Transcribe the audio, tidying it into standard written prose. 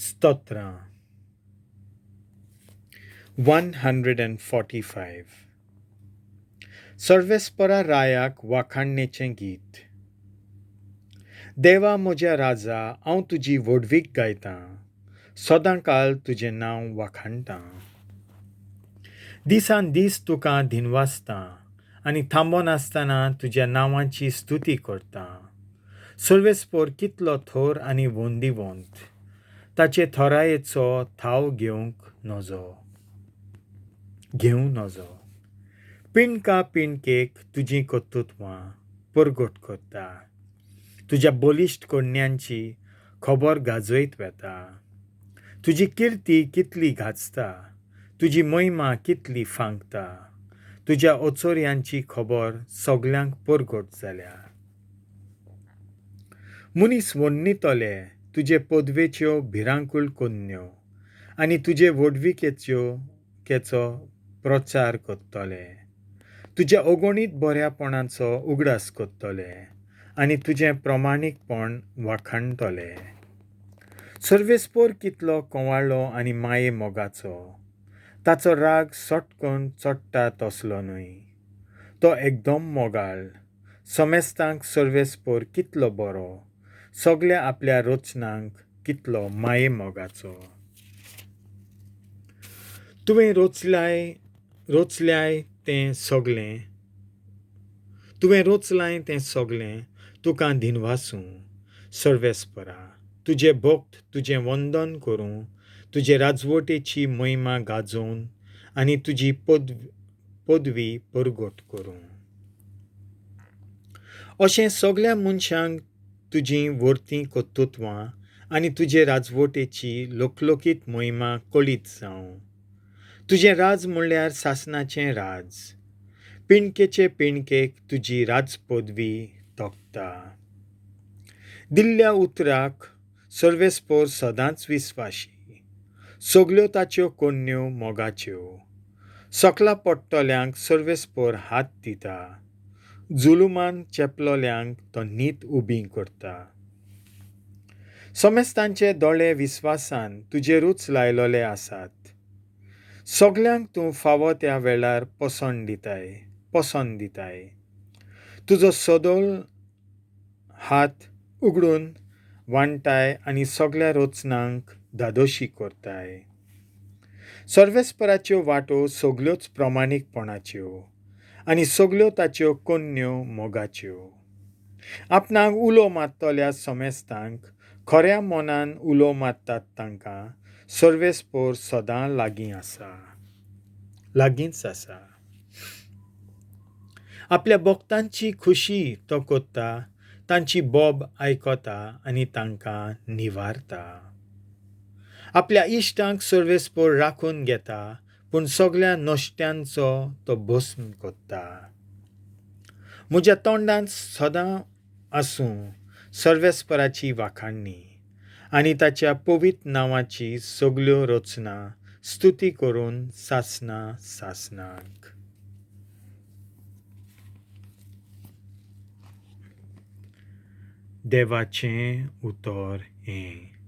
स्तोत्रां 145 सर्वेस्परा रायाक वाखाणणेचें गीत. देवा म्हज्या राजा, हांव तुजी व्हडवीक गायतां, सदांकाल तुजें नांव वाखाणटां. दिसान दीस तुका दिनवासतां आनी थांबोन आसतना तुज्या नांवाची स्तुती करतां. सर्वेस्पोर कितलो थोर आनी वोंदिवंत, ताचे थोरायेचो थाव घेवंक नजो. पिणका पिणकेक तुजीं कर्तुत्वां परगट करता. तुज्या बलिश्ट कोडण्यांची खबर गाजयत वेता. तुजी किर्ती कितली गाजता, तुजी महिमा कितली फांकता. तुज्या ओचोऱ्यांची खबर सगल्यांक परगट जाल्या. मनीस वन्नितले तुजे पदवेच्यो भिरांकूळ कन्यो आनी तुजे व्हडविकेचो प्रचार करतले. तुज्या अगणीत बऱ्यापणाचो उगडास करतले आनी तुजें प्रमाणीकपण वाखाणतले. सर्वेस्पोर कितलो कोवाळ्ळो आनी माये मोगाचो, ताचो राग सटकन चडटा तसलो न्हय. तो एकदम मोगाळ. सोमेस्तांक सर्वेस्पोर कितलो बरो, सगल्या आपल्या रचनांक कितलो माये मोगाचो. तुवें रोचलाय तें सगलें तुका दिनवासूं. सर्वेस्परा, तुजे भक्त तुजें वंदन करूं, तुजे राजवटेची महिमा गाजोवन आनी तुजी पदवी परगट करूं. अशें सगल्या मनशांक तुजीं वर्ती कर्तुत्वां आनी तुजे राजवटेची लोकलोकीत महिमा कळीत जावं. तुजें राज म्हणल्यार सासणाचें राज. पिणकेचे पिणकेक तुजी राजपदवी तोखता. दिल्ल्या उतराक सर्वेस्पोर सदांच विस्वाशी. सगल्यो ताच्यो कन्यो मोगाच्यो. सकला पडटल्यांक सर्वेस्पोर हात दिता. जुलुमान चेपलोल्यांक तो न्हीद उबी करता. सोमेस्तांचे दोळे विस्वासान तुजेरूच लायलोले आसात. सगल्यांक तूं फावो त्या वेळार पसंद दिताय. तुजो सदोल हात उगडून वांटाय आनी सगल्या रचनांक धादोशी करताय. सर्वेस्पराच्यो वाटो सगल्योच प्रमाणीकपणाच्यो आनी सगल्यो ताच्यो कन्यो मोगाच्यो. आपणाक उलो मारतल्या सोमेस्तांक खऱ्या मोनान उलो मारतात तांकां सर्वेस्पोर सदां लागींच आसा. आपल्या भक्तांची खुशी तो कोत्ता, तांची बोब आयकोता आनी तांकां निवारता. आपल्या इश्टांक सर्वेस्पोर राखून घेता, पूण सगल्या नश्ट्यांचो तो भस्म कोत्ता. म्हज्या तोंडांत सदां आसूं सर्वेस्पराची वाखाणणी आनी ताच्या पवित्र नांवाची सगल्यो रचना स्तुती करून सासणाक. देवाचें उतर हें.